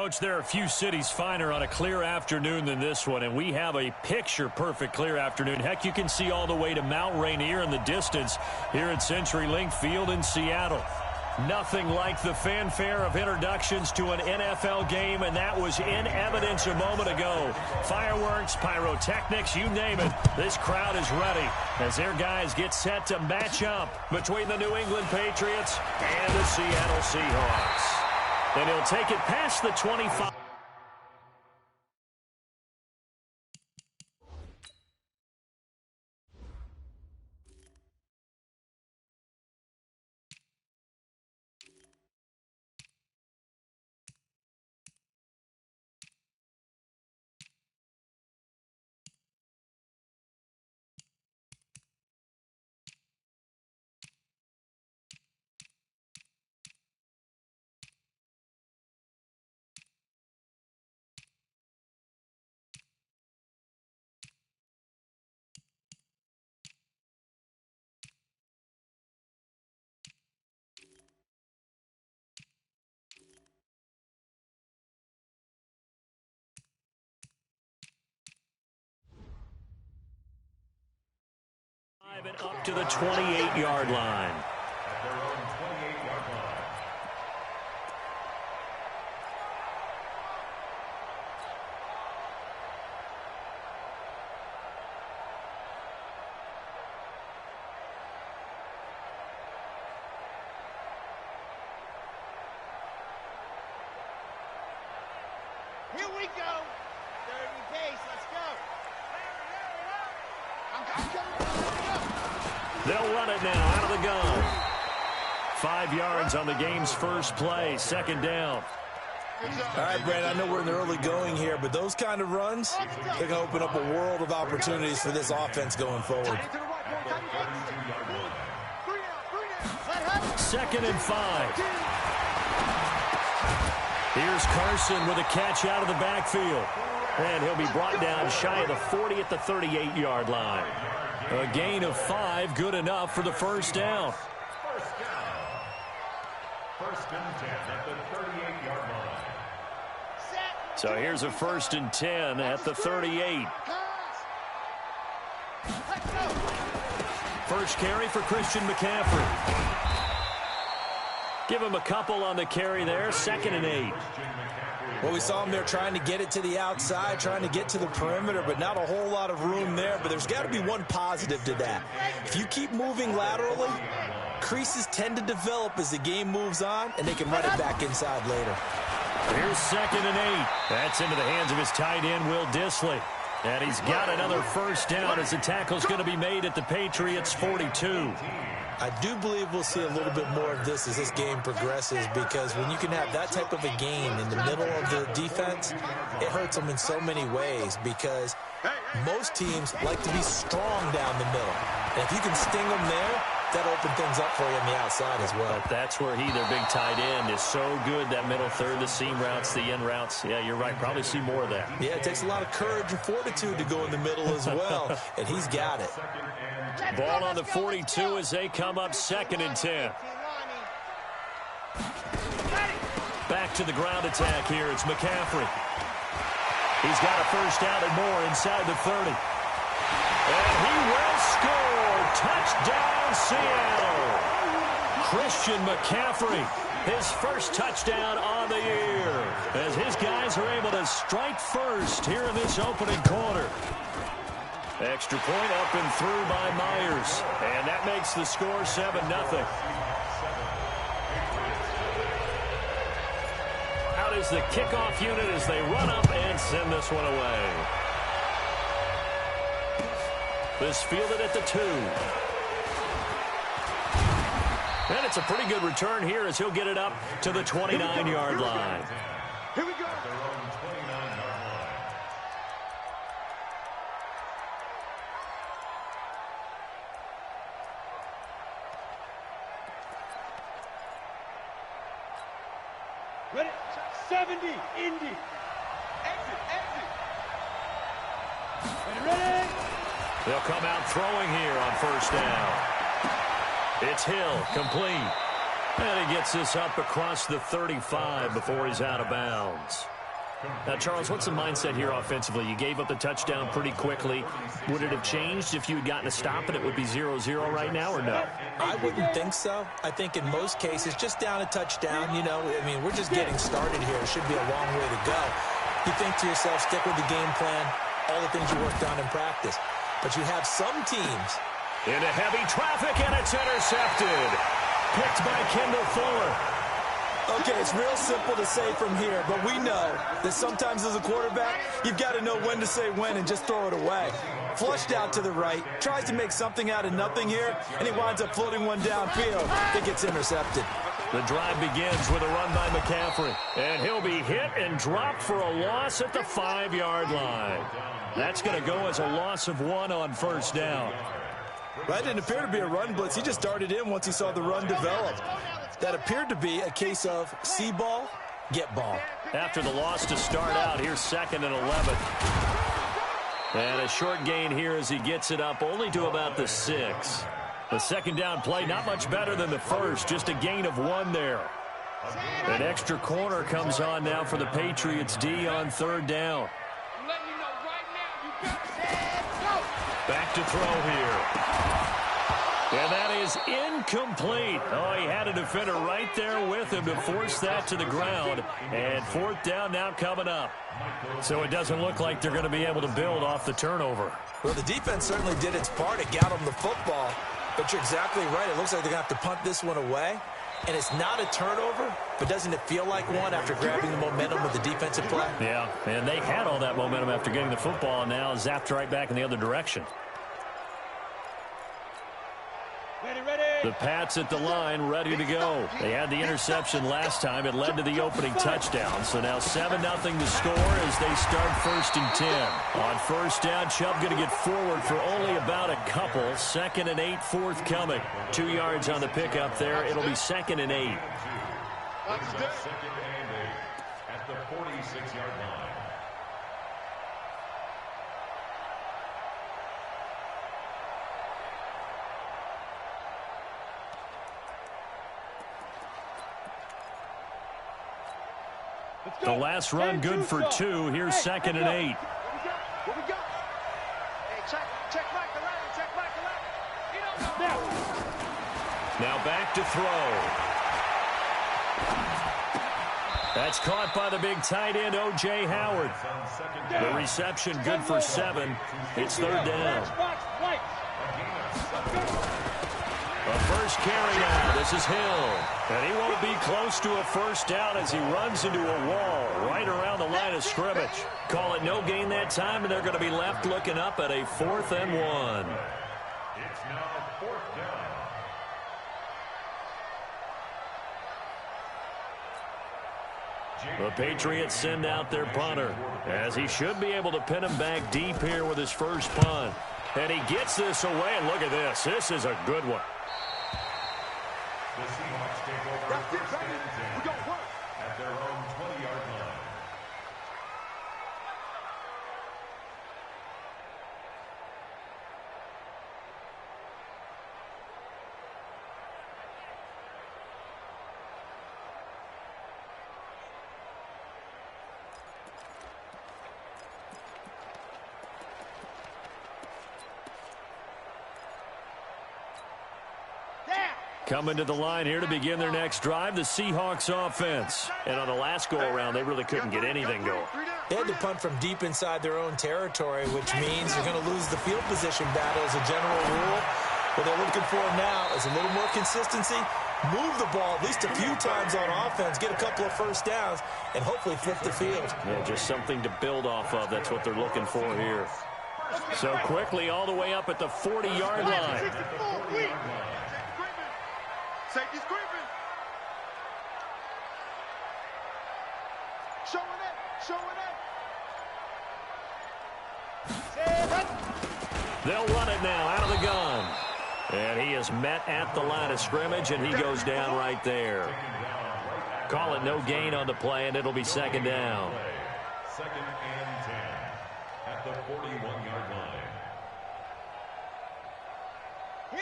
Coach, there are a few cities finer on a clear afternoon than this one, and we have a picture-perfect clear afternoon. Heck, you can see all the way to Mount Rainier in the distance here at CenturyLink Field in Seattle. Nothing like the fanfare of introductions to an NFL game, and that was in evidence a moment ago. Fireworks, pyrotechnics, you name it. This crowd is ready as their guys get set to match up between the New England Patriots and the Seattle Seahawks. And he'll take it past the 25. And up to the 28-yard line. At their own 28-yard line. Here we go. 30 pace. Let's go. They'll run it now out of the gun. 5 yards on the game's first play. Second down. All right, Brandon, I know we're in the early going here, but those kind of runs, they're going to open up a world of opportunities for this offense going forward. 2nd and 5. Here's Carson with a catch out of the backfield. And he'll be brought down shy of the 40 at the 38-yard line. A gain of 5, good enough for the first down. First down. 1st and 10 at the 38-yard line. So here's a 1st and 10 at the 38. First carry for Christian McCaffrey. Give him a couple on the carry there. 2nd and 8. Well, we saw him there trying to get it to the outside, trying to get to the perimeter, but not a whole lot of room there. But there's got to be one positive to that. If you keep moving laterally, creases tend to develop as the game moves on, and they can run it back inside later. Here's 2nd and 8. That's into the hands of his tight end, Will Dissly. And he's got another first down as the tackle's going to be made at the Patriots' 42. I do believe we'll see a little bit more of this as this game progresses, because when you can have that type of a gain in the middle of the defense, it hurts them in so many ways, because most teams like to be strong down the middle. And if you can sting them there, that opens things up for you on the outside as well. But that's where their big tight end, is so good, that middle third, the seam routes, the in routes. Yeah, you're right. Probably see more of that. Yeah, it takes a lot of courage and fortitude to go in the middle as well, and he's got it. Ball on the 42 as they come up 2nd and 10. Back to the ground attack here. It's McCaffrey. He's got a first down and more inside the 30. And he will score. Touchdown, Seattle. Christian McCaffrey, his first touchdown on the year, as his guys are able to strike first here in this opening quarter. Extra point up and through by Myers. And that makes the score 7-0. Out is the kickoff unit as they run up and send this one away. This fielded at the 2. And it's a pretty good return here as he'll get it up to the 29-yard line. Here we go. Ready? 70, Indy. Exit. Ready? They'll come out throwing here on first down. It's Hill, complete. And he gets this up across the 35 before he's out of bounds. Now, Charles, what's the mindset here offensively? You gave up the touchdown pretty quickly. Would it have changed if you had gotten a stop and it would be 0-0 right now, or no? I wouldn't think so. I think in most cases, just down a touchdown, you know, I mean, we're just getting started here. It should be a long way to go. You think to yourself, stick with the game plan, all the things you worked on in practice. But you have some teams. Into heavy traffic, and it's intercepted. Picked by Kendall Fuller. Okay, it's real simple to say from here, but we know that sometimes as a quarterback, you've got to know when to say when and just throw it away. Flushed out to the right, tries to make something out of nothing here, and he winds up floating one downfield that gets intercepted. The drive begins with a run by McCaffrey, and he'll be hit and dropped for a loss at the 5-yard line. That's going to go as a loss of 1 on first down. That didn't appear to be a run blitz. He just darted in once he saw the run develop. That appeared to be a case of see ball, get ball. After the loss to start out, here's 2nd and 11. And a short gain here as he gets it up only to about the 6. The second down play, not much better than the first, just a gain of 1 there. An extra corner comes on now for the Patriots D on 3rd down. Back to throw here. And that is incomplete. Oh, he had a defender right there with him to force that to the ground. And 4th down now coming up. So it doesn't look like they're going to be able to build off the turnover. Well, the defense certainly did its part. It got them the football. But you're exactly right. It looks like they're going to have to punt this one away. And it's not a turnover, but doesn't it feel like one after grabbing the momentum with the defensive play? Yeah, and they had all that momentum after getting the football, and now zapped right back in the other direction. The Pats at the line, ready to go. They had the interception last time. It led to the opening touchdown. So now 7-0 to score as they start 1st and 10. On first down, Chubb going to get forward for only about a couple. 2nd and 8 forthcoming. 2 yards on the pickup there. It'll be 2nd and 8. 2nd and 8 at the 46-yard line. The last run good for 2. Here's 2nd and 8. What we got? Hey, check Mike the line. Check Mike the line. Now back to throw. That's caught by the big tight end, O.J. Howard. The reception good for 7. It's 3rd down. A first carry now. This is Hill. And he won't be close to a first down as he runs into a wall right around the line of scrimmage. Call it no gain that time, and they're going to be left looking up at a 4th and 1. It's now 4th down. The Patriots send out their punter as he should be able to pin him back deep here with his first punt. And he gets this away, and look at this. This is a good one. The Seahawks take over 1st and 10 at their own 20-yard line. Coming to the line here to begin their next drive, the Seahawks offense. And on the last go-around, they really couldn't get anything going. They had to punt from deep inside their own territory, which means you're going to lose the field position battle as a general rule. What they're looking for now is a little more consistency, move the ball at least a few times on offense, get a couple of first downs, and hopefully flip the field. Yeah, just something to build off of. That's what they're looking for here. So quickly all the way up at the 40-yard line. Safety's creeping. Showing it. They'll run it now out of the gun. And he is met at the line of scrimmage, and he goes down right there. Call it no gain on the play, and it'll be 2nd down. 2nd and 10 at the 41-yard line.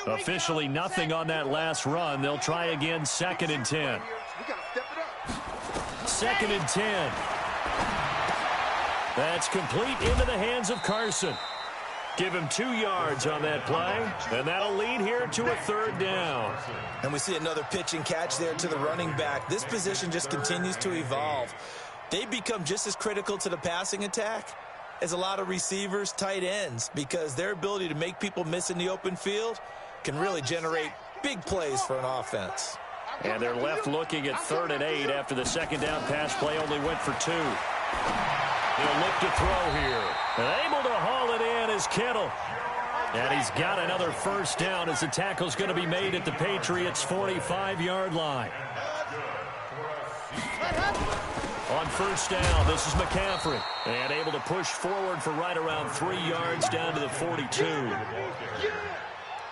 Officially nothing on that last run. They'll try again 2nd and 10. 2nd and 10. That's complete into the hands of Carson. Give him 2 yards on that play, and that'll lead here to a 3rd down. And we see another pitch and catch there to the running back. This position just continues to evolve. They become just as critical to the passing attack as a lot of receivers, tight ends, because their ability to make people miss in the open field can really generate big plays for an offense. And they're left looking at 3rd and 8 after the second down pass play only went for 2. He'll look to throw here. And able to haul it in is Kittle. And he's got another 1st down as the tackle's going to be made at the Patriots' 45-yard line. On 1st down, this is McCaffrey. And able to push forward for right around 3 yards down to the 42.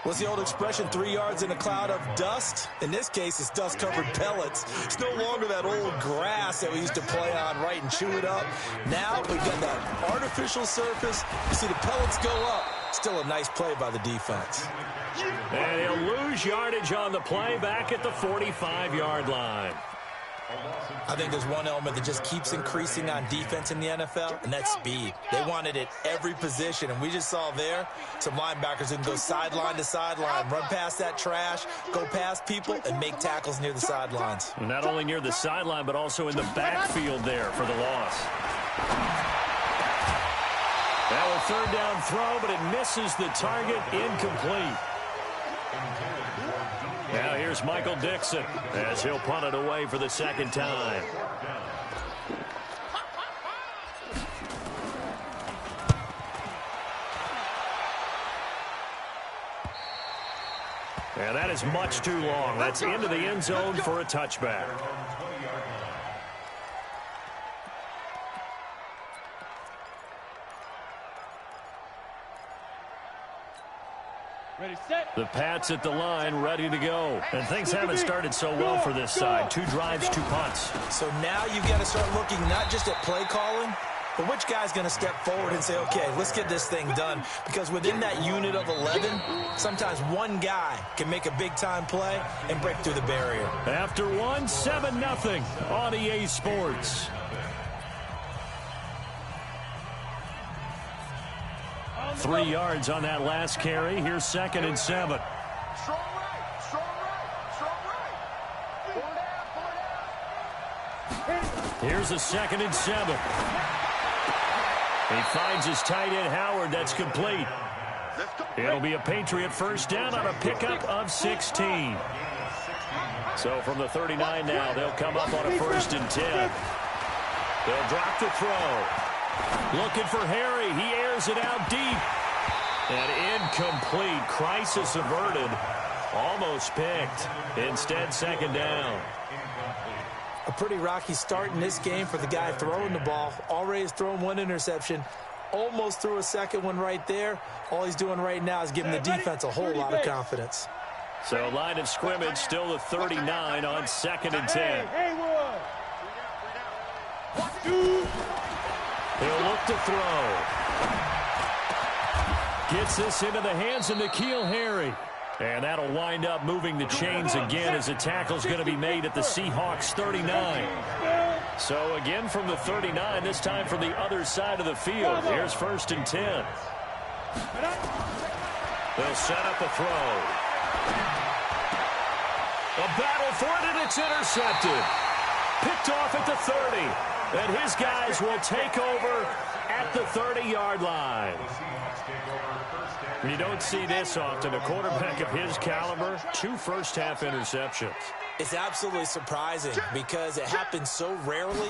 What's the old expression, 3 yards in a cloud of dust? In this case, it's dust-covered pellets. It's no longer that old grass that we used to play on, right, and chew it up. Now we've got that artificial surface. You see the pellets go up. Still a nice play by the defense. And he'll lose yardage on the play back at the 45-yard line. I think there's one element that just keeps increasing on defense in the NFL, and that's speed. They want it at every position, and we just saw there some linebackers who can go sideline to sideline, run past that trash, go past people, and make tackles near the sidelines. Not only near the sideline, but also in the backfield there for the loss. That was 3rd down throw, but it misses the target, incomplete. Now here's Michael Dixon as he'll punt it away for the 2nd time. And that is much too long. That's into the end zone for a touchback. The Pats at the line, ready to go. And things haven't started so well for this side. 2 drives, 2 punts. So now you've got to start looking not just at play calling, but which guy's going to step forward and say, okay, let's get this thing done. Because within that unit of 11, sometimes one guy can make a big-time play and break through the barrier. After 1, 7-0 on EA Sports. Three yards on that last carry. Here's 2nd and 7. Strong right, strong right, strong right. Here's a 2nd and 7. He finds his tight end Howard. That's complete. It'll be a Patriot 1st down on a pickup of 16. So from the 39 now, they'll come up on a 1st and 10. They'll drop the throw. Looking for Harry. He airs it out deep. And incomplete. Crisis averted. Almost picked. Instead, 2nd down. A pretty rocky start in this game for the guy throwing the ball. Already has thrown 1 interception. Almost threw a 2nd one right there. All he's doing right now is giving the defense a whole lot of confidence. So line of scrimmage still the 39 on 2nd and 10. He'll look to throw. Gets this into the hands of N'Keal Harry. And that'll wind up moving the chains again as a tackle's going to be made at the Seahawks 39. So again from the 39, this time from the other side of the field. Here's 1st and 10. They'll set up a throw. A battle for it, and it's intercepted. Picked off at the 30. And his guys will take over at the 30-yard line. You don't see this often. A quarterback of his caliber, 2 first-half interceptions. It's absolutely surprising because it happens so rarely.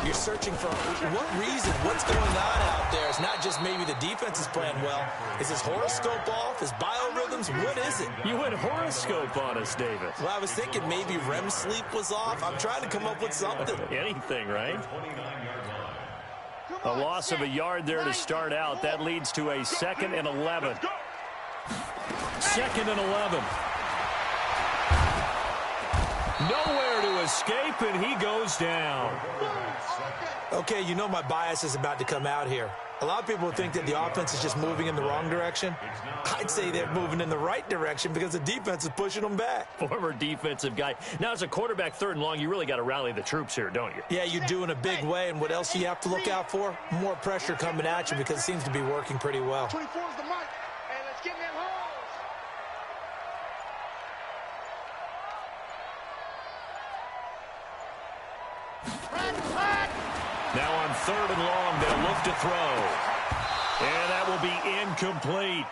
You're searching for what reason, what's going on out there. It's not just maybe the defense is playing well. Is his horoscope off? His biorhythms? What is it? You went horoscope on us, David. Well, I was thinking maybe REM sleep was off. I'm trying to come up with something. Anything, right? A loss of a yard there to start out. That leads to a 2nd and 11. 2nd and 11. Nowhere to escape, and he goes down. Okay, you know my bias is about to come out here. A lot of people think that the offense is just moving in the wrong direction. I'd say they're moving in the right direction because the defense is pushing them back. Former defensive guy. Now, as a quarterback, 3rd and long, you really got to rally the troops here, don't you? Yeah, you do in a big way. And what else do you have to look out for? More pressure coming at you because it seems to be working pretty well. 24 is the mic. And let's get in them holes. Now on 3rd and long, they'll look to throw. And that will be incomplete.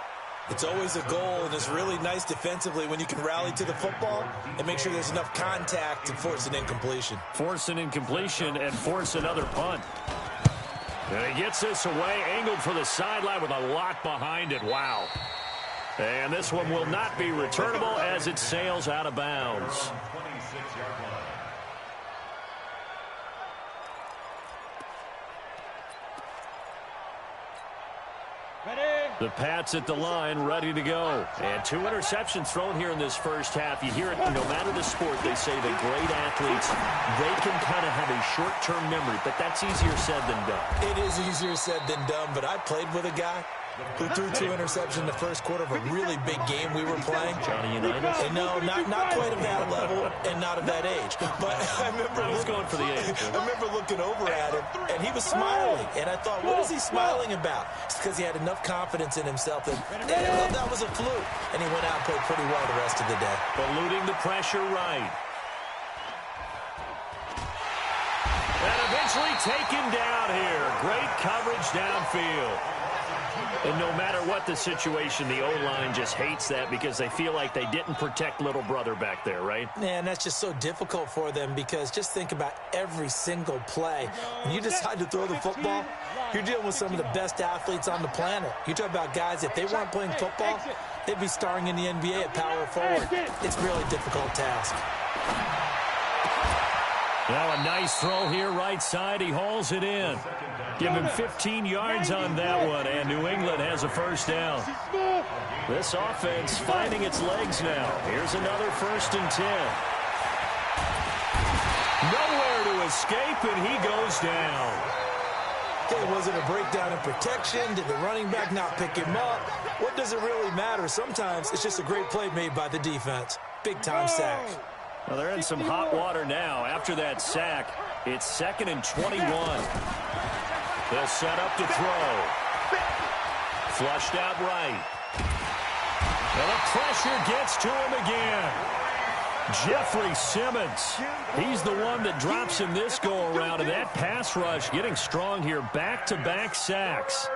It's always a goal, and it's really nice defensively when you can rally to the football and make sure there's enough contact to force an incompletion. Force an incompletion and force another punt. And he gets this away, angled for the sideline with a lot behind it. Wow. And this one will not be returnable as it sails out of bounds. The Pats at the line, ready to go. And 2 interceptions thrown here in this first half. You hear it, no matter the sport, they say the great athletes, they can kind of have a short-term memory, but that's easier said than done. It is easier said than done, but I played with a guy who threw 2 interceptions in the first quarter of a really big game we were playing. Johnny Unitas? And no, not quite of that level and not of that age. But I remember going for the age. I remember looking over at him, and he was smiling. And I thought, what is he smiling about? It's because he had enough confidence in himself that that was a fluke. And he went out and played pretty well the rest of the day. Eluding the pressure right. And eventually taken down here. Great coverage downfield. And no matter what the situation, the O-line just hates that because they feel like they didn't protect little brother back there, right? Man, that's just so difficult for them because just think about every single play. When you decide to throw the football, you're dealing with some of the best athletes on the planet. You talk about guys, if they weren't playing football, they'd be starring in the NBA at power forward. It's a really difficult task. Now a nice throw here, right side. He hauls it in. Give him 15 yards on that one, and New England has a first down. This offense finding its legs now. Here's another 1st and 10. Nowhere to escape, and he goes down. Okay, was it a breakdown in protection? Did the running back not pick him up? What does it really matter? Sometimes it's just a great play made by the defense. Big-time sack. Well, they're in some hot water now. After that sack, it's 2nd and 21. They'll set up to throw. Flushed out right. And the pressure gets to him again. Jeffrey Simmons. He's the one that drops him this go-around. And that pass rush getting strong here. Back-to-back sacks.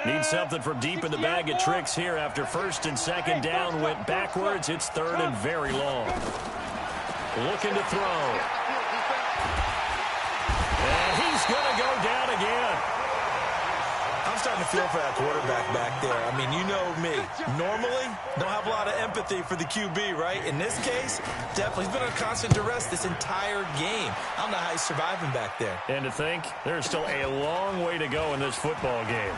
Need something from deep in the bag of tricks here after 1st and 2nd down went backwards. It's 3rd and very long. Looking to throw. And he's going to go down again. I'm starting to feel for that quarterback back there. I mean, you know me. Normally, don't have a lot of empathy for the QB, right? In this case, definitely. He's been under constant duress this entire game. I don't know how he's surviving back there. And to think, there's still a long way to go in this football game.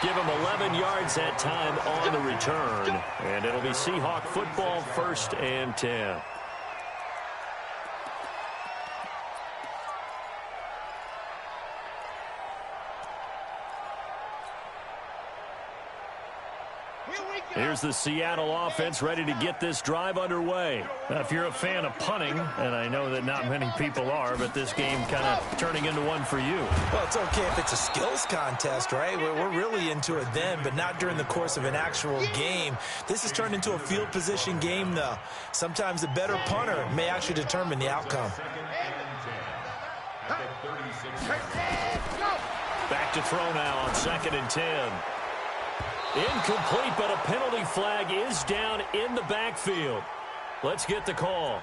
Give him 11 yards that time on the return. And it'll be Seahawk football, 1st and 10. Here's the Seattle offense ready to get this drive underway. Now, if you're a fan of punting, and I know that not many people are, but this game kind of turning into one for you. Well, it's okay if it's a skills contest, right? We're really into it then, but not during the course of an actual game. This has turned into a field position game, though. Sometimes the better punter may actually determine the outcome. Back to throw now on 2nd and 10. Incomplete, but a penalty flag is down in the backfield. Let's get the call.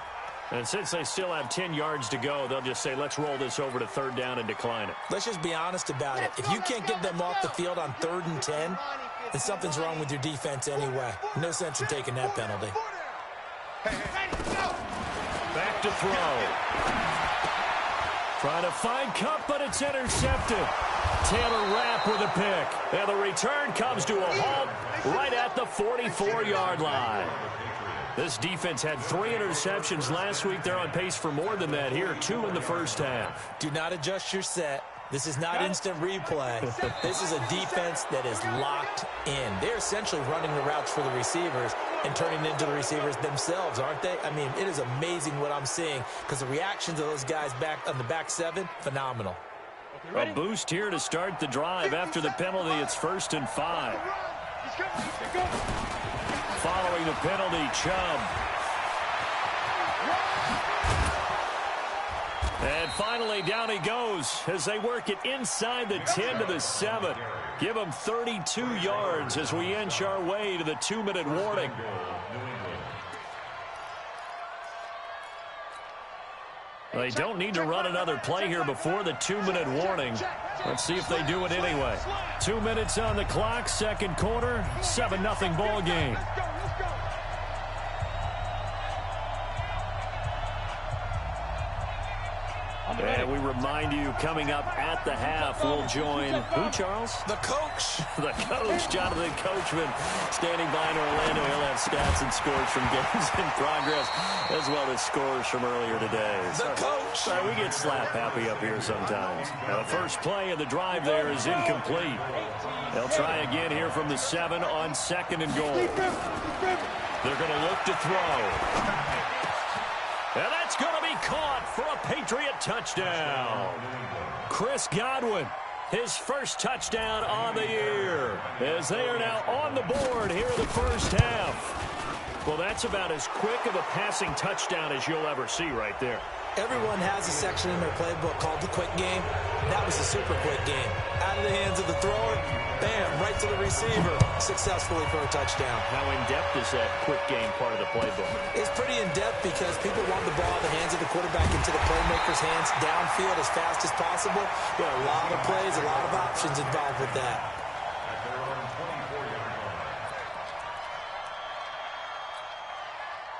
And since they still have 10 yards to go, they'll just say, let's roll this over to 3rd down and decline it. Let's just be honest about it. If you can't get them off the field on 3rd and 10, then something's wrong with your defense anyway. No sense in taking that penalty. Back to throw. Trying to find Cup, but it's intercepted. Taylor Rapp with a pick. And the return comes to a halt right at the 44-yard line. This defense had 3 interceptions last week. They're on pace for more than that here, 2 in the first half. Do not adjust your set. This is not instant replay. This is a defense that is locked in. They're essentially running the routes for the receivers and turning into the receivers themselves, aren't they? I mean, it is amazing what I'm seeing because the reactions of those guys back on the back 7, phenomenal. A boost here to start the drive after the penalty. It's 1st and 5. Following the penalty, Chubb. And finally, down he goes as they work it inside the 10 to the 7. Give him 32 yards as we inch our way to the 2-minute warning. They don't need to run another play here before the 2-minute warning. Let's see if they do it anyway. 2 minutes on the clock, second quarter, 7-0 ball game. And we remind you, coming up at the half, we'll join who, Charles? The coach. The coach, Jonathan Coachman, standing by in Orlando. He'll have stats and scores from games in progress, as well as scores from earlier today. The coach. Sorry, we get slap happy up here sometimes. Now, the first play of the drive there is incomplete. They'll try again here from the 7 on 2nd and goal. They're going to look to throw. And that's going to be caught for a Patriot touchdown. Chris Godwin, his first touchdown on the year, as they are now on the board here in the first half. Well, that's about as quick of a passing touchdown as you'll ever see right there. Everyone has a section in their playbook called the quick game. That was a super quick game. Out of the hands of the thrower, bam, right to the receiver, successfully for a touchdown. How in-depth is that quick game part of the playbook? It's pretty in-depth because people want the ball out of the hands of the quarterback into the playmaker's hands downfield as fast as possible. There are a lot of plays, a lot of options involved with that.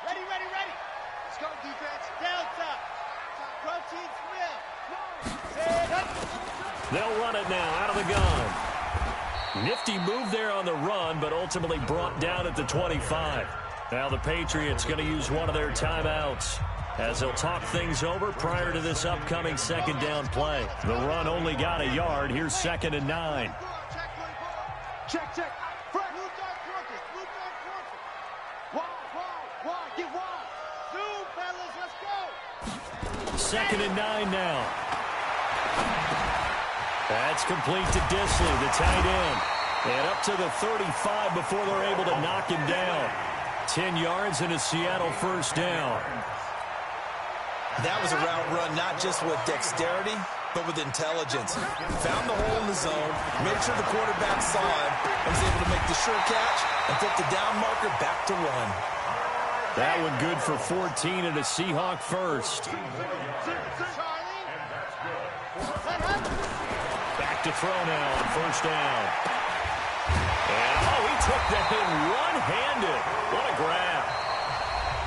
Ready. Let's go, defense. Delta. Protein swim. They'll run it now out of the gun. Nifty move there on the run, but ultimately brought down at the 25. Now the Patriots going to use one of their timeouts as they'll talk things over prior to this upcoming 2nd down play. The run only got a yard. Here's 2nd and 9. Check. Blue dart quarters. Wide. Get wide. Zoom, fellas. Let's go. 2nd and 9 now. That's complete to Disley, the tight end. And up to the 35 before they're able to knock him down. 10 yards and a Seattle first down. That was a route run not just with dexterity, but with intelligence. Found the hole in the zone, made sure the quarterback saw him, and was able to make the sure catch and put the down marker back to run. That one good for 14 and a Seahawk first. Back to throw now on first down. And, he took that in one-handed. What a grab.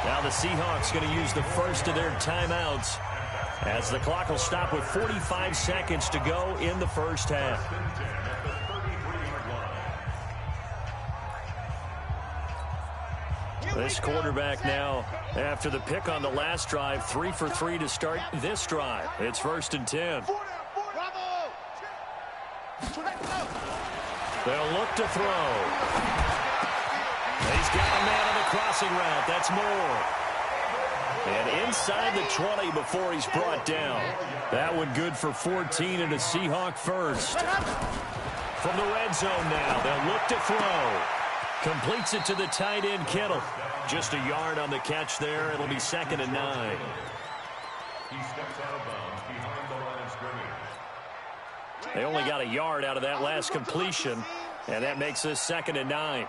Now the Seahawks going to use the first of their timeouts as the clock will stop with 45 seconds to go in the first half. This quarterback now, after the pick on the last drive, 3 for 3 to start this drive. It's 1st and 10. They'll look to throw. He's got a man on the crossing route. That's Moore. And inside the 20 before he's brought down. That one good for 14 and a Seahawk first. From the red zone now, they'll look to throw. Completes it to the tight end, Kittle. Just a yard on the catch there. It'll be 2nd and 9. He steps out of bounds behind the line of scrimmage. They only got a yard out of that last completion, and that makes this 2nd and 9.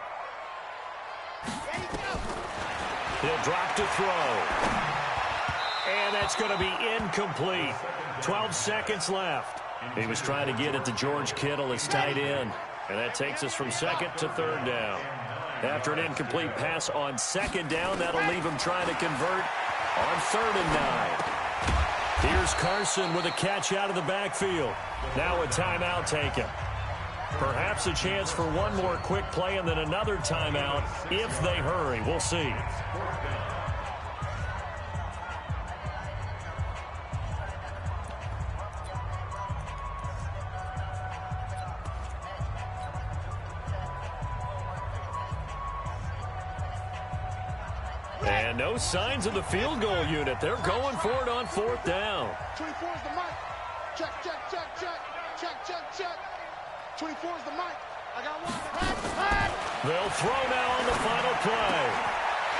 He'll drop to throw. And that's going to be incomplete. 12 seconds left. He was trying to get it to George Kittle as tight end. And that takes us from 2nd to 3rd down. After an incomplete pass on 2nd down, that'll leave him trying to convert on 3rd and 9. Here's Carson with a catch out of the backfield. Now a timeout taken. Perhaps a chance for one more quick play and then another timeout if they hurry. We'll see. And no signs of the field goal unit. They're going for it on 4th down. 24 is the mic. Check, check, check, check. Check, check, check. 24 is the mic. I got one. They'll throw now on the final play.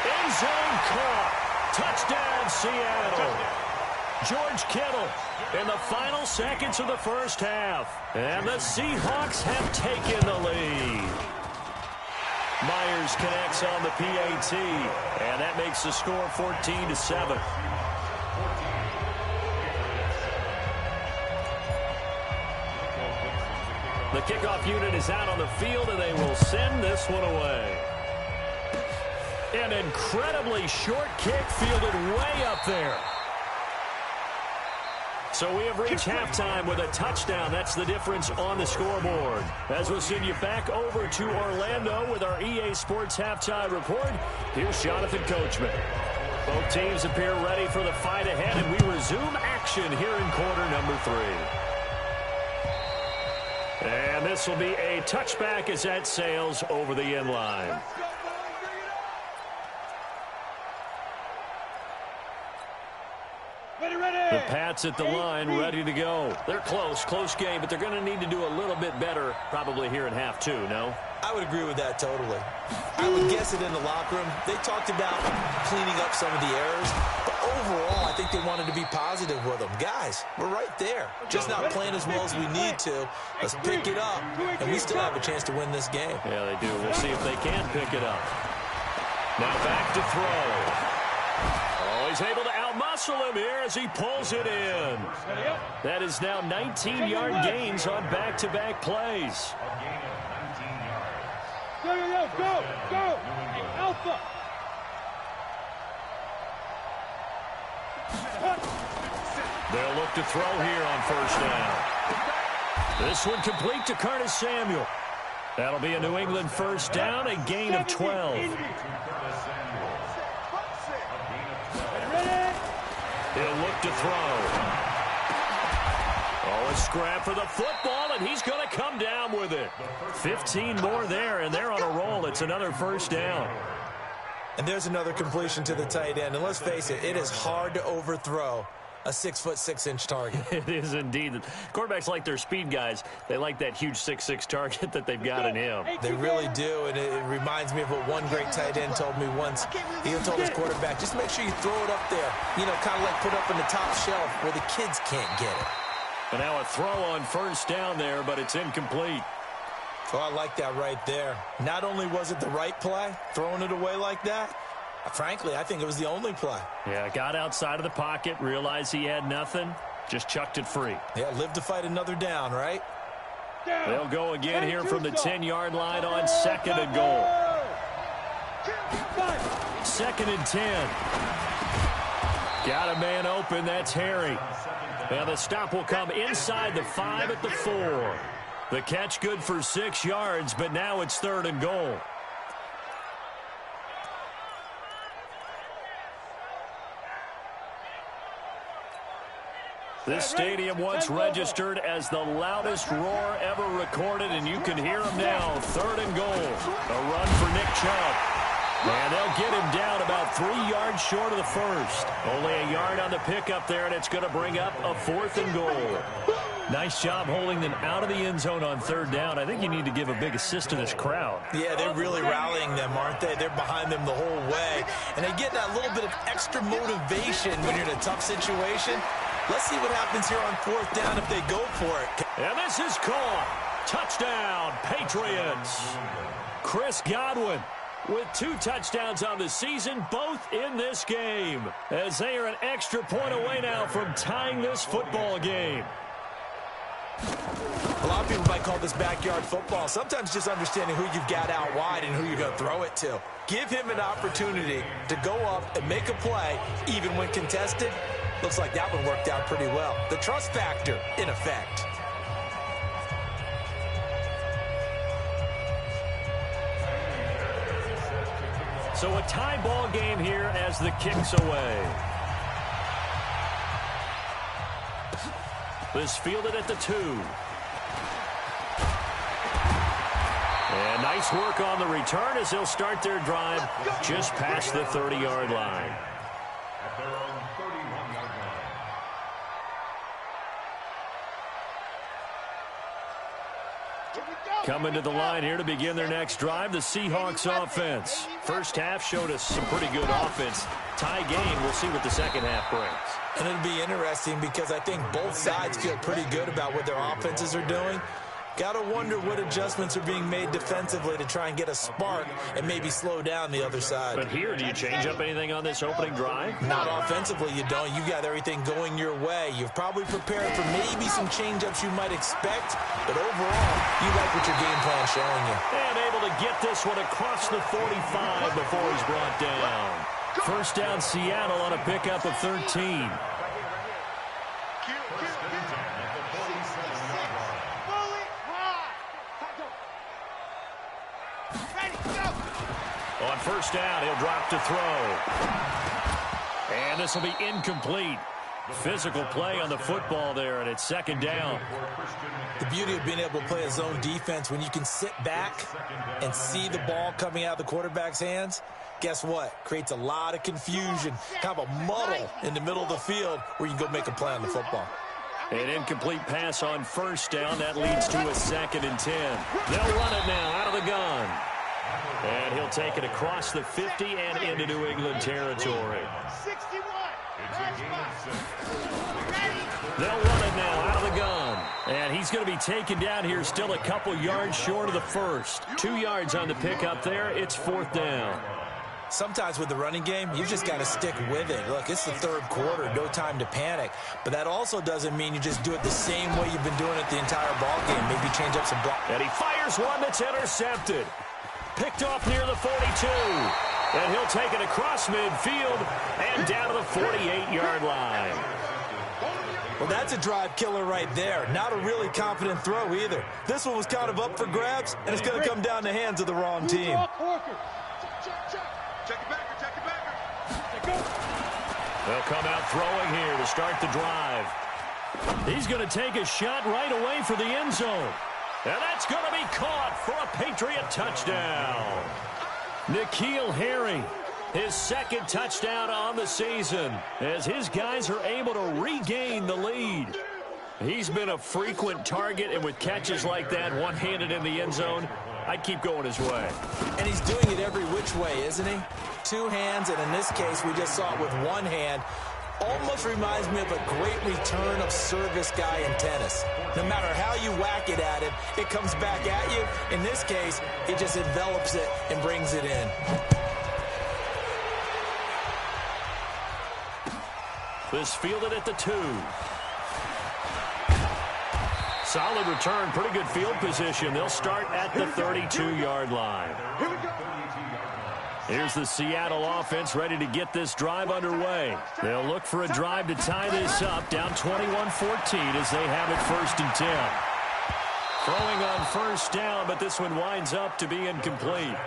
End zone caught. Touchdown, Seattle. George Kittle in the final seconds of the first half. And the Seahawks have taken the lead. Myers connects on the PAT, and that makes the score 14-7. The kickoff unit is out on the field, and they will send this one away. An incredibly short kick fielded way up there. So we have reached halftime with a touchdown. That's the difference on the scoreboard. As we'll send you back over to Orlando with our EA Sports Halftime Report, here's Jonathan Coachman. Both teams appear ready for the fight ahead, and we resume action here in quarter number 3. And this will be a touchback as that sails over the end line. The Pats at the line, ready to go. They're close game, but they're going to need to do a little bit better probably here in half 2, no? I would agree with that totally. I would guess it in the locker room. They talked about cleaning up some of the errors, but overall, I think they wanted to be positive with them. Guys, we're right there. Just not playing as well as we need to. Let's pick it up, and we still have a chance to win this game. Yeah, they do. We'll see if they can pick it up. Now back to throw. Oh, he's able to outmuscle him here as he pulls it in. That is now 19-yard gains on back-to-back plays. Go! Alpha! They'll look to throw here on first down. This one complete to Curtis Samuel. That'll be a New England first down, a gain of 12. He'll look to throw. Oh, a scrap for the football, and he's going to come down with it. 15 more there, and they're on a roll. It's another first down. And there's another completion to the tight end. And let's face it, it is hard to overthrow a 6'6" target. It is indeed. Quarterbacks like their speed guys. They like that huge 6'6" target that they've got in him. They really do, and it reminds me of what one great tight end told me once. He told his quarterback, just make sure you throw it up there, you know, kind of like put up in the top shelf where the kids can't get it. And now a throw on first down there, but it's incomplete. Oh, I like that right there. Not only was it the right play, throwing it away like that, frankly, I think it was the only play. Yeah, got outside of the pocket, realized he had nothing, just chucked it free. Yeah, live to fight another down, right? They'll go again here from the 10-yard line on 2nd and goal. 2nd and 10. Got a man open, that's Harry. Now the stop will come inside the 5 at the 4. The catch good for 6 yards, but now it's 3rd and goal. This stadium once registered as the loudest roar ever recorded, and you can hear him now. 3rd and goal. A run for Nick Chubb. And they'll get him down about 3 yards short of the first. Only a yard on the pickup there, and it's going to bring up a 4th and goal. Nice job holding them out of the end zone on 3rd down. I think you need to give a big assist to this crowd. Yeah, they're really rallying them, aren't they? They're behind them the whole way. And they get that little bit of extra motivation when you're in a tough situation. Let's see what happens here on 4th down if they go for it. And this is caught. Touchdown, Patriots. Chris Godwin with 2 touchdowns on the season, both in this game, as they are an extra point away now from tying this football game. A lot of people might call this backyard football. Sometimes just understanding who you've got out wide and who you're going to throw it to. Give him an opportunity to go up and make a play, even when contested. Looks like that one worked out pretty well. The trust factor, in effect. So a tie ball game here as the kick's away. This fielded at the 2. And nice work on the return as they'll start their drive just past the 30-yard line. At their own 31-yard line. Coming to the line here to begin their next drive, the Seahawks offense. First half showed us some pretty good offense. Tie game, we'll see what the second half brings. And it'll be interesting because I think both sides feel pretty good about what their offenses are doing. Got to wonder what adjustments are being made defensively to try and get a spark and maybe slow down the other side. But here, do you change up anything on this opening drive? Not offensively, you don't. You got everything going your way. You've probably prepared for maybe some change-ups you might expect, but overall, you like what your game plan's showing you. And able to get this one across the 45 before he's brought down. First down, Seattle on a pickup of 13. On first down, he'll drop to throw. And this will be incomplete. Physical play on the football there, and it's second down. The beauty of being able to play a zone defense when you can sit back and see the ball coming out of the quarterback's hands, guess what? Creates a lot of confusion, kind of a muddle in the middle of the field where you can go make a play on the football. An incomplete pass on first down. That leads to a 2nd and 10. They'll run it now out of the gun. And he'll take it across the 50 and into New England territory. 61. They'll run it now out of the gun. And he's going to be taken down here still a couple yards short of the first. 2 yards on the pickup there. It's 4th down. Sometimes with the running game, you've just got to stick with it. Look, it's the 3rd quarter, no time to panic. But that also doesn't mean you just do it the same way you've been doing it the entire ball game. Maybe change up some block. And he fires one that's intercepted. Picked off near the 42. And he'll take it across midfield and down to the 48-yard line. Well, that's a drive killer right there. Not a really confident throw either. This one was kind of up for grabs, and it's going to come down the hands of the wrong team. They'll come out throwing here to start the drive. He's going to take a shot right away for the end zone. And that's going to be caught for a Patriot touchdown. N'Keal Harry, his 2nd touchdown on the season, as his guys are able to regain the lead. He's been a frequent target, and with catches like that, one-handed in the end zone, I'd keep going his way. And he's doing it every which way, isn't he? 2 hands, and in this case, we just saw it with 1 hand. Almost reminds me of a great return of service guy in tennis. No matter how you whack it at him, it comes back at you. In this case, it just envelops it and brings it in. This fielded at the 2. Solid return, pretty good field position. They'll start at the 32-yard line. Here's the Seattle offense ready to get this drive underway. They'll look for a drive to tie this up, down 21-14 as they have it 1st and 10. Throwing on first down, but this one winds up to be incomplete.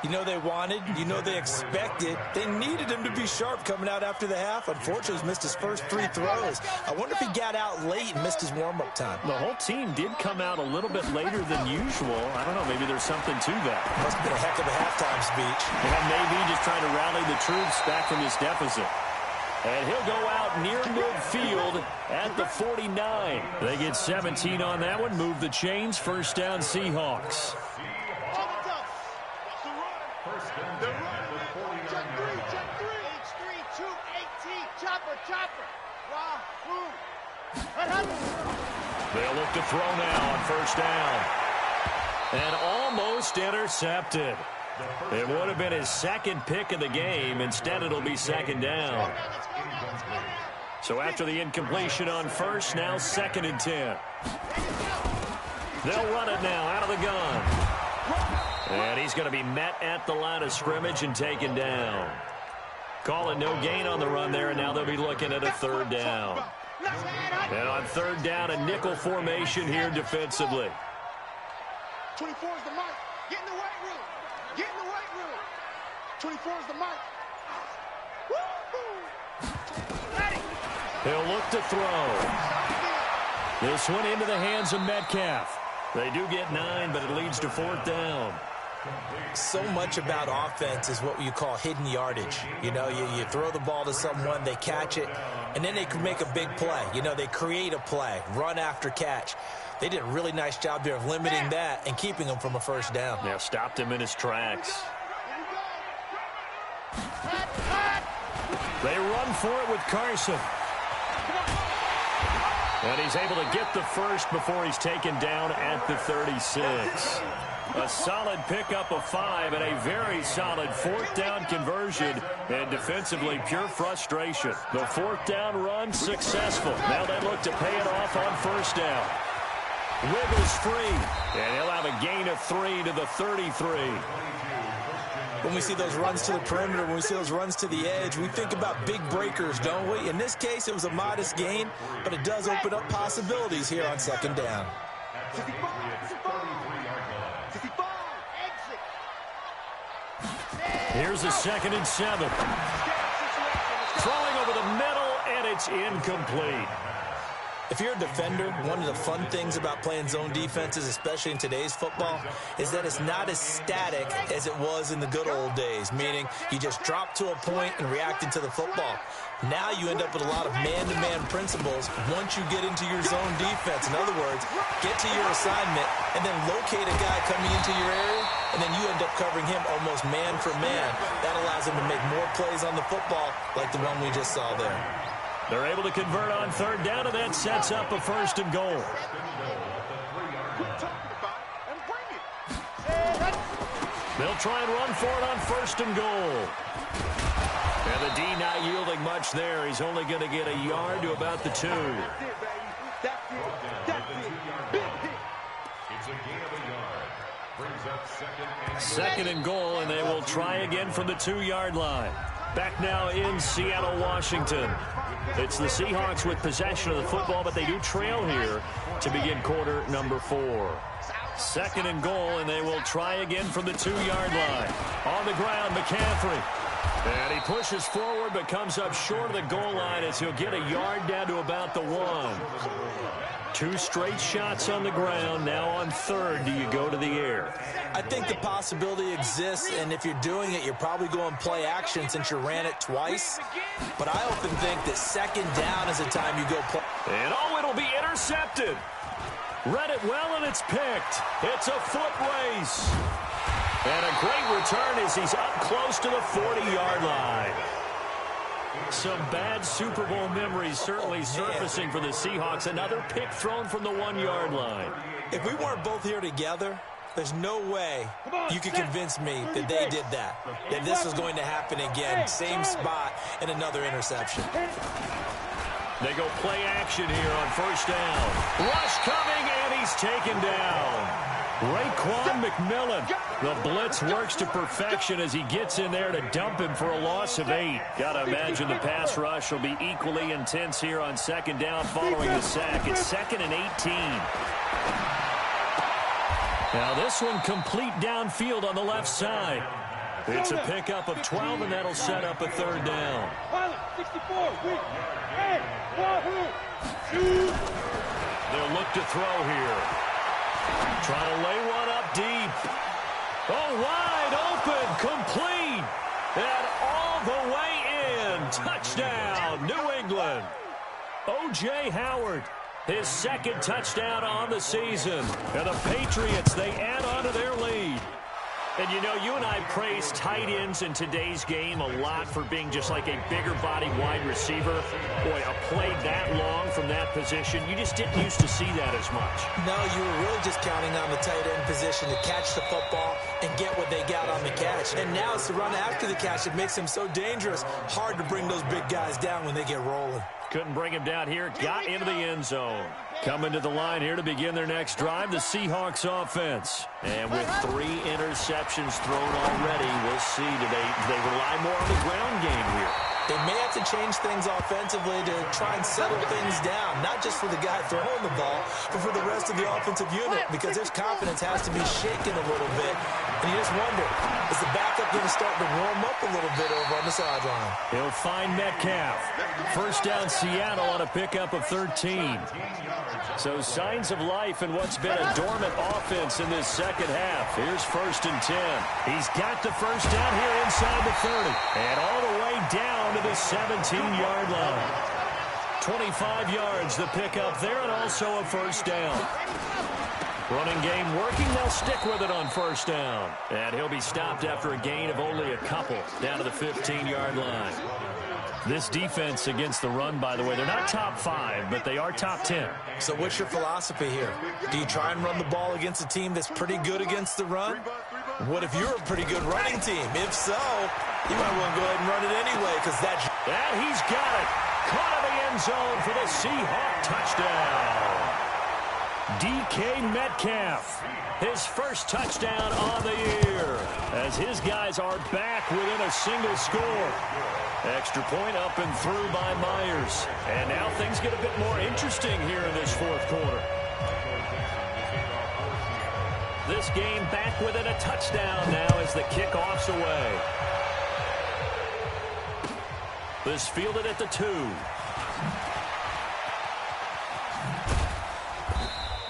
You know they wanted, you know they expected. They needed him to be sharp coming out after the half. Unfortunately, he's missed his first 3 throws. I wonder if he got out late and missed his warm-up time. The whole team did come out a little bit later than usual. I don't know, maybe there's something to that. Must have been a heck of a halftime speech. Yeah, maybe just trying to rally the troops back from this deficit. And he'll go out near midfield at the 49. They get 17 on that one, move the chains, first down Seahawks. They'll look to throw now on first down. And almost intercepted. It would have been his 2nd pick of the game. Instead, it'll be 2nd down. So after the incompletion on first, now 2nd and 10. They'll run it now out of the gun. And he's going to be met at the line of scrimmage and taken down. Calling no gain on the run there, and now they'll be looking at a 3rd down. And on 3rd down, a nickel formation here defensively. 24 is the mark. Get in the weight room. Get in the weight room. 24 is the mic. He'll look to throw. This one into the hands of Metcalf. They do get 9, but it leads to 4th down. So much about offense is what you call hidden yardage. You know, you throw the ball to someone, they catch it, and then they can make a big play. You know, they create a play, run after catch. They did a really nice job there of limiting that and keeping him from a 1st down. Yeah, stopped him in his tracks. They run for it with Carson. And he's able to get the 1st before he's taken down at the 36. A solid pickup of 5 and a very solid 4th down conversion. And defensively, pure frustration. The 4th down run successful. Now they look to pay it off on 1st down. Wiggles free. And he'll have a gain of 3 to the 33. When we see those runs to the perimeter, when we see those runs to the edge, we think about big breakers, don't we? In this case, it was a modest gain, but it does open up possibilities here on 2nd down. Here's a 2nd and 7. Throwing over the middle, and it's incomplete. If you're a defender, one of the fun things about playing zone defenses, especially in today's football, is that it's not as static as it was in the good old days, meaning you just drop to a point and reacted to the football. Now you end up with a lot of man-to-man principles once you get into your zone defense. In other words, get to your assignment and then locate a guy coming into your area, and then you end up covering him almost man for man. That allows him to make more plays on the football like the one we just saw there. They're able to convert on 3rd down, and that sets up a 1st and goal. They'll try and run for it on 1st and goal. And the D not yielding much there. He's only going to get a yard to about the 2. It's a gain of a yard. Brings up 2nd and goal, and they will try again from the 2-yard line. Back now in Seattle, Washington. It's the Seahawks with possession of the football, but they do trail here to begin quarter number 4. 2nd and goal, and they will try again from the 2-yard line. On the ground, McCaffrey. And he pushes forward, but comes up short of the goal line as he'll get a yard down to about the 1. 2 straight shots on the ground. Now on 3rd, do you go to the air? I think the possibility exists, and if you're doing it, you're probably going play action since you ran it twice. But I often think that 2nd down is the time you go play. And it'll be intercepted. Read it well, and it's picked. It's a foot race. And a great return as he's up close to the 40-yard line. Some bad Super Bowl memories certainly surfacing for the Seahawks. Another pick thrown from the 1-yard line. If we weren't both here together, there's no way you could convince me that they did that this was going to happen again. Same spot and another interception. They go play action here on 1st down. Rush coming, and he's taken down. Raekwon McMillan. The blitz works to perfection as he gets in there to dump him for a loss of 8. Got to imagine the pass rush will be equally intense here on 2nd down following the sack. It's 2nd and 18. Now this one complete downfield on the left side. It's a pickup of 12, and that'll set up a 3rd down. They'll look to throw here. Trying to lay one up deep. Oh, wide open, complete, and all the way in. Touchdown, New England. O.J. Howard, his 2nd touchdown on the season. And the Patriots, they add on to their lead. And, you know, you and I praise tight ends in today's game a lot for being just like a bigger-bodied wide receiver. Boy, a play that long from that position, you just didn't used to see that as much. No, you were really just counting on the tight end position to catch the football and get what they got on the catch. And now it's the run after the catch that makes him so dangerous. Hard to bring those big guys down when they get rolling. Couldn't bring him down here. Got into the end zone. Coming to the line here to begin their next drive, the Seahawks offense. And with 3 interceptions thrown already, we'll see today. They rely more on the ground game here. They may have to change things offensively to try and settle things down, not just for the guy throwing the ball, but for the rest of the offensive unit, because his confidence has to be shaken a little bit And you just wonder, is the backup going to start to warm up a little bit over on the sideline? He'll find Metcalf. First down, Seattle on a pickup of 13. So signs of life in what's been a dormant offense in this second half. Here's 1st and 10. He's got the first down here inside the 30. And all the way down to the 17-yard line. 25 yards the pickup there, and also a first down. Running game working. They'll stick with it on first down. And he'll be stopped after a gain of only a couple down to the 15-yard line. This defense against the run, by the way, they're not top 5, but they are top 10. So what's your philosophy here? Do you try and run the ball against a team that's pretty good against the run? What if you're a pretty good running team? If so, you might well go ahead and run it anyway, because that's... And he's got it. Caught in the end zone for the Seahawk touchdown. DK Metcalf, his first touchdown on the year, as his guys are back within a single score. Extra point up and through by Myers. And now things get a bit more interesting here in this fourth quarter. This game back within a touchdown now as the kickoff's away. This fielded at the 2.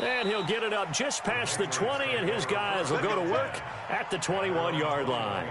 And he'll get it up just past the 20, and his guys will go to work at the 21-yard line.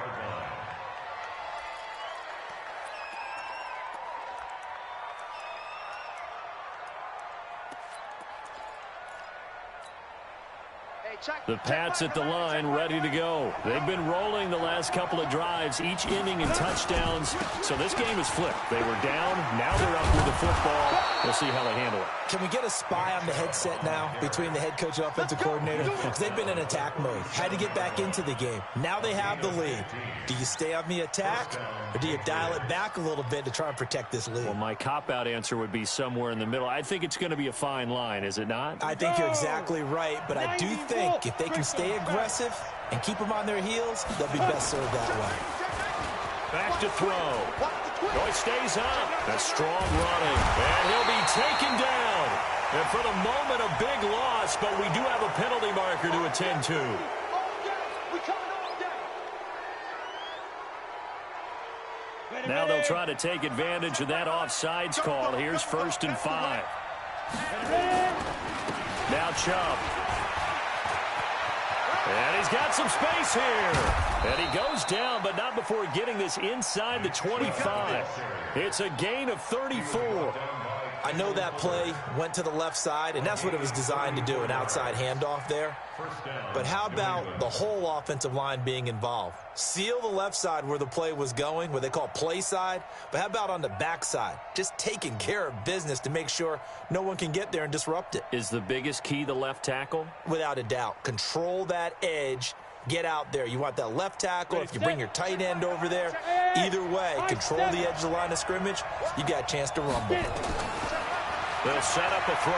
The Pats at the line, ready to go. They've been rolling the last couple of drives, each inning in touchdowns. So this game is flipped. They were down. Now they're up with the football. We'll see how they handle it. Can we get a spy on the headset now between the head coach and offensive coordinator? Because they've been in attack mode. Had to get back into the game. Now they have the lead. Do you stay on the attack, or do you dial it back a little bit to try and protect this lead? Well, my cop-out answer would be somewhere in the middle. I think it's going to be a fine line, is it not? I think you're exactly right, but I do think if they can stay aggressive and keep them on their heels, they'll be best served that way. Back to throw. He stays up. That's strong running. And he'll be taken down. And for the moment, a big loss, but we do have a penalty marker to attend to. Now they'll try to take advantage of that offsides call. Here's 1st and 5. Now Chubb. And he's got some space here. And he goes down, but not before getting this inside the 25. It's a gain of 34. I know that play went to the left side, and that's what it was designed to do, an outside handoff there. But how about the whole offensive line being involved? Seal the left side where the play was going, what they call play side, but how about on the back side? Just taking care of business to make sure no one can get there and disrupt it. Is the biggest key the left tackle? Without a doubt. Control that edge. Get out there. You want that left tackle. If you bring your tight end over there, either way, control the edge of the line of scrimmage, you got a chance to rumble. They'll set up a throw.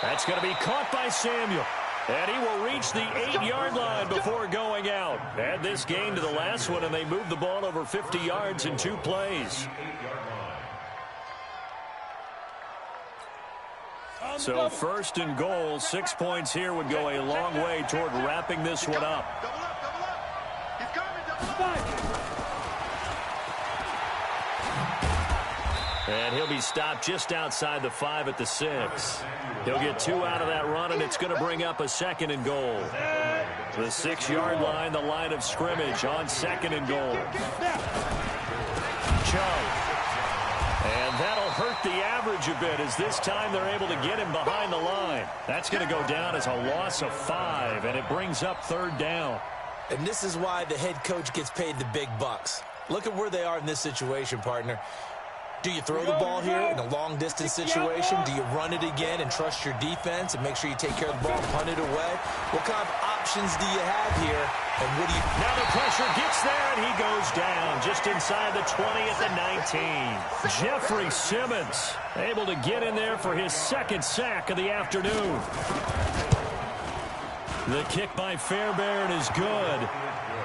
That's going to be caught by Samuel. And he will reach the 8-yard line before going out. Add this gain to the last one, and they moved the ball over 50 yards in 2 plays. So 1st and goal, 6 points here would go a long way toward wrapping this one up. And he'll be stopped just outside the 5 at the 6. He'll get 2 out of that run, and it's going to bring up a 2nd and goal. The 6-yard line, the line of scrimmage on 2nd and goal. Chubb. And that'll hurt the average a bit as this time they're able to get him behind the line. That's going to go down as a loss of 5, and it brings up 3rd down. And this is why the head coach gets paid the big bucks. Look at where they are in this situation, partner. Do you throw the ball here in a long-distance situation? Do you run it again and trust your defense and make sure you take care of the ball and punt it away? What kind of options do you have here? And what do you... Now the pressure gets there, and he goes down just inside the 20 at the 19. Jeffrey Simmons able to get in there for his 2nd sack of the afternoon. The kick by Fairbairn is good.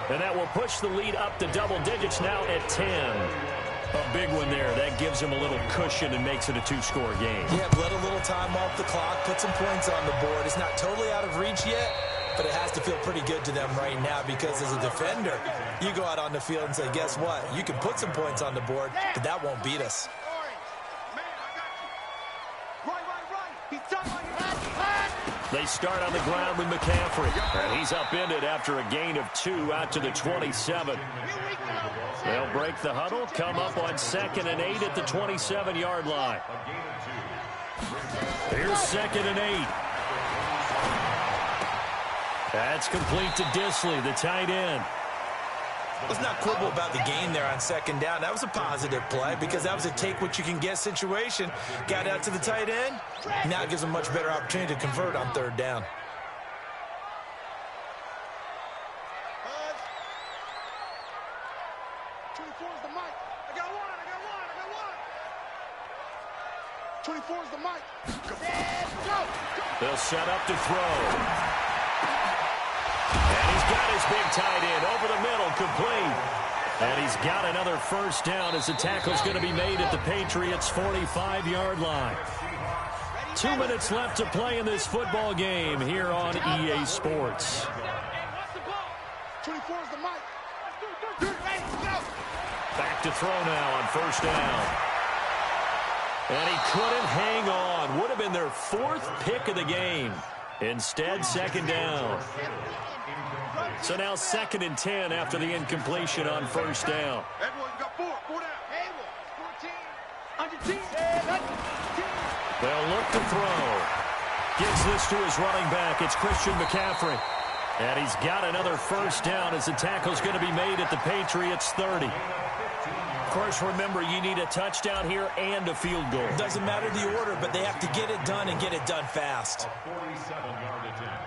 And that will push the lead up to double digits now at 10. A big one there. That gives him a little cushion and makes it a 2-score game. Yeah, let a little time off the clock, put some points on the board. It's not totally out of reach yet, but it has to feel pretty good to them right now because as a defender, you go out on the field and say, guess what? You can put some points on the board, but that won't beat us. They start on the ground with McCaffrey. And he's upended after a gain of 2 out to the 27. They'll break the huddle, come up on 2nd and 8 at the 27-yard line. Here's 2nd and 8. That's complete to Disley, the tight end. Let's not quibble about the gain there on 2nd down. That was a positive play because that was a take-what-you-can-get situation. Got out to the tight end. Now it gives them a much better opportunity to convert on 3rd down. They'll set up to throw. And he's got his big tight end over the middle, complete. And he's got another 1st down as the tackle's going to be made at the Patriots' 45-yard line. 2 minutes left to play in this football game here on EA Sports. Back to throw now on 1st down. And he couldn't hang on. Would have been their 4th pick of the game. Instead, 2nd down. So now 2nd and 10 after the incompletion on 1st down. They'll look to throw. Gives this to his running back. It's Christian McCaffrey. And he's got another 1st down as the tackle's going to be made at the Patriots' 30. Of course, remember, you need a touchdown here and a field goal. Doesn't matter the order, but they have to get it done and get it done fast. A 47-yard attempt.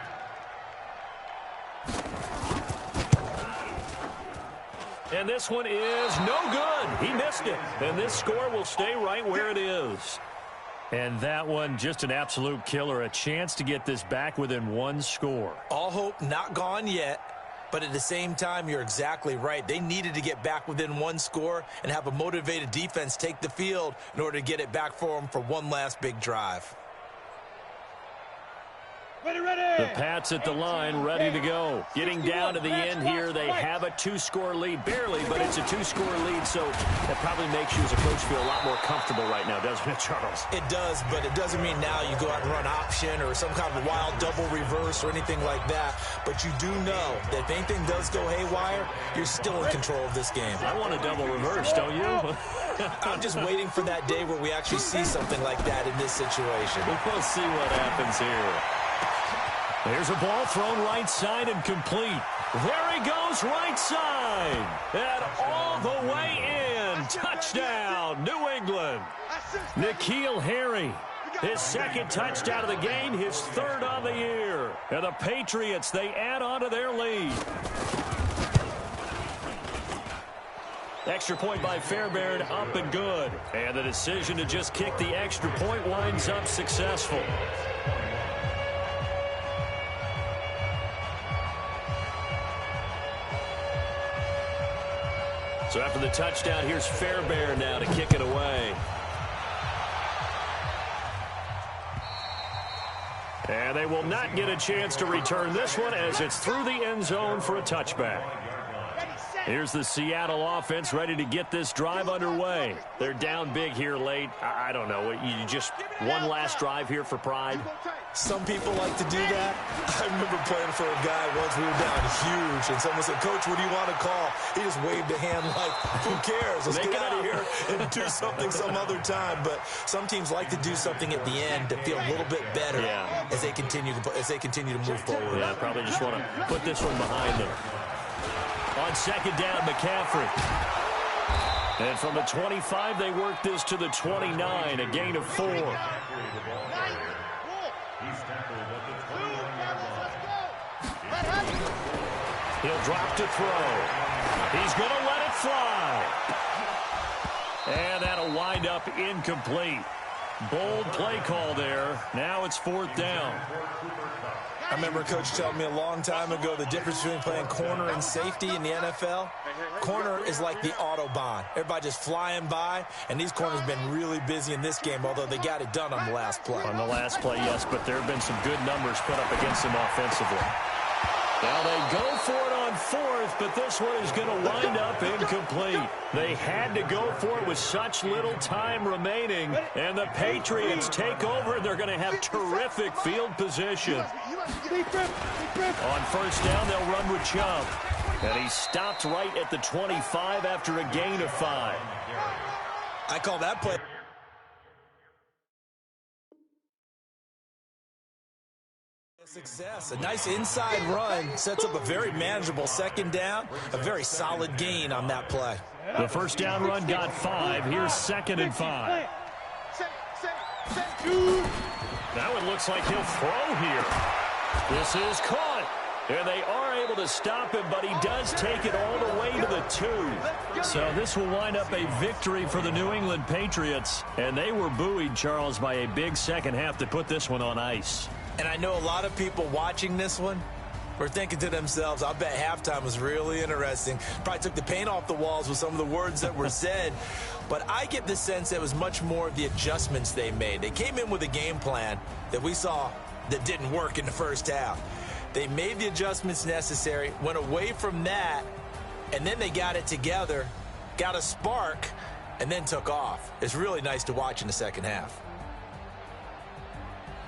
And this one is no good. He missed it. And this score will stay right where it is. And that one, just an absolute killer. A chance to get this back within 1 score. All hope not gone yet. But at the same time, you're exactly right. They needed to get back within 1 score and have a motivated defense take the field in order to get it back for them for one last big drive. The Pats at the line, ready to go. Getting down to the end here, they have a 2-score lead. Barely, but it's a 2-score lead, so that probably makes you as a coach feel a lot more comfortable right now, doesn't it, Charles? It does, but it doesn't mean now you go out and run option or some kind of wild double reverse or anything like that. But you do know that if anything does go haywire, you're still in control of this game. I want a double reverse, don't you? I'm just waiting for that day where we actually see something like that in this situation. We'll see what happens here. There's a ball thrown right side and complete. There he goes, right side. And all the way in. Touchdown, New England. N'Keal Harry, his 2nd touchdown of the game, his 3rd on the year. And the Patriots, they add on to their lead. Extra point by Fairbairn, up and good. And the decision to just kick the extra point winds up successful. So after the touchdown, here's Fairbairn now to kick it away. And they will not get a chance to return this one as it's through the end zone for a touchback. Here's the Seattle offense ready to get this drive underway. They're down big here late. I don't know. You just one last drive here for pride. Some people like to do that. I remember playing for a guy once. We were down huge, and someone said, "Coach, what do you want to call?" He just waved a hand like, "Who cares? Let's get out of here and do something some other time." But some teams like to do something at the end to feel a little bit better as they continue to move forward. Yeah, probably just want to put this one behind them. On 2nd down, McCaffrey. And from the 25, they work this to the 29, a gain of 4. He'll drop to throw. He's going to let it fly. And that'll wind up incomplete. Bold play call there. Now it's 4th down. I remember a coach telling me a long time ago the difference between playing corner and safety in the NFL. Corner is like the Autobahn. Everybody just flying by, and these corners have been really busy in this game, although they got it done on the last play. On the last play, yes, but there have been some good numbers put up against them offensively. Now they go for it on fourth, but this one is going to wind up incomplete. They had to go for it with such little time remaining, and the Patriots take over, and they're going to have terrific field position. On first down, they'll run with Chubb. And he stopped right at the 25 after a gain of 5. I call that play success. A nice inside run sets up a very manageable second down, a very solid gain on that play. The first down run got 5. Here's 2nd and 5. Now it looks like he'll throw here. This is caught. And they are able to stop him, but he does take it all the way to the 2. So this will wind up a victory for the New England Patriots. And they were buoyed, Charles, by a big second half to put this one on ice. And I know a lot of people watching this one were thinking to themselves, I bet halftime was really interesting. Probably took the paint off the walls with some of the words that were said. But I get the sense that it was much more of the adjustments they made. They came in with a game plan that we saw that didn't work in the first half. They made the adjustments necessary, went away from that, and then they got it together, got a spark, and then took off. It's really nice to watch in the second half.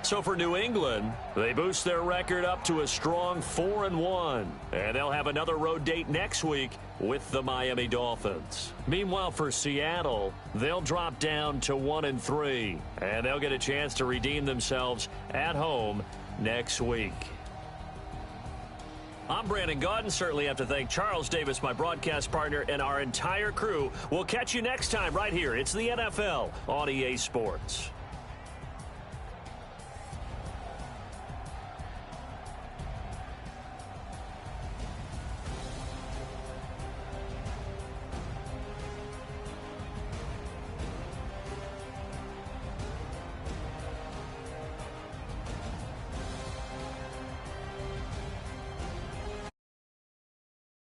So for New England, they boost their record up to a strong 4-1. And they'll have another road date next week with the Miami Dolphins. Meanwhile, for Seattle, they'll drop down to 1-3. And they'll get a chance to redeem themselves at home next week. I'm Brandon Gaudin. Certainly have to thank Charles Davis, my broadcast partner, and our entire crew. We'll catch you next time right here. It's the NFL on EA Sports.